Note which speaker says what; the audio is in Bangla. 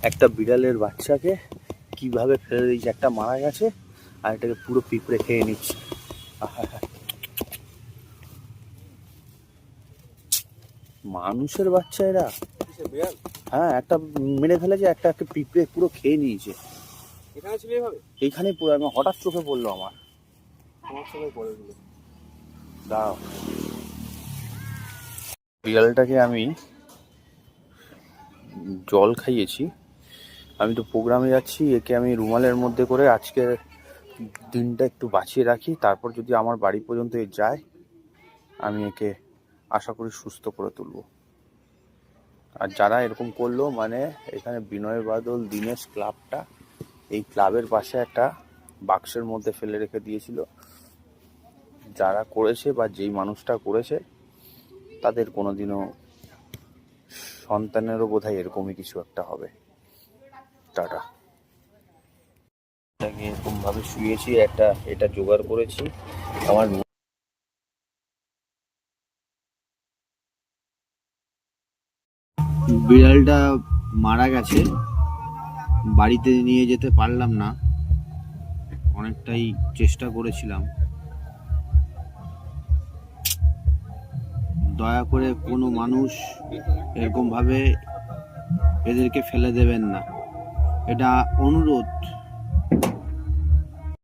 Speaker 1: একটা বিড়ালের বাচ্চাকে কিভাবে ফেলে দিয়েছে, একটা মারা গেছে আর এটাকে পুরো পিঁপড়ে খেয়ে নিচ্ছে। মানুষের বাচ্চা এরা। হ্যাঁ, একটা মেরে ফেলেছে, একটা পিঁপড়ে পুরো খেয়ে নিয়েছে। এইখানে পুরো আমি হঠাৎ চোখে পড়লো আমার। দাঁড়াও, বিড়ালটাকে আমি জল খাইয়েছি। আমি তো প্রোগ্রামে যাচ্ছি, একে আমি রুমালের মধ্যে করে আজকে দিনটা একটু বাঁচিয়ে রাখি, তারপর যদি আমার বাড়ি পর্যন্ত যায় আমি একে আশা করি সুস্থ করে তুলব। আর যারা এরকম করলো, মানে এখানে বিনয় বাদল দীনেশ ক্লাবটা, এই ক্লাবের পাশে একটা বাক্সের মধ্যে ফেলে রেখে দিয়েছিল। যারা করেছে বা যেই মানুষটা করেছে তাদের কোনোদিনও সন্তানেরও বোধহয় এরকমই কিছু একটা হবে। টাটা। এটাকে এরকম ভাবে শুয়েছি, একটা এটা জোগাড় করেছি আমার। বিড়ালটা মারা গেছে, বাড়িতে নিয়ে যেতে পারলাম না, অনেকটাই চেষ্টা করেছিলাম। দয়া করে কোনো মানুষ এরকম ভাবে এদেরকে ফেলে দেবেন না, এটা অনুরোধ।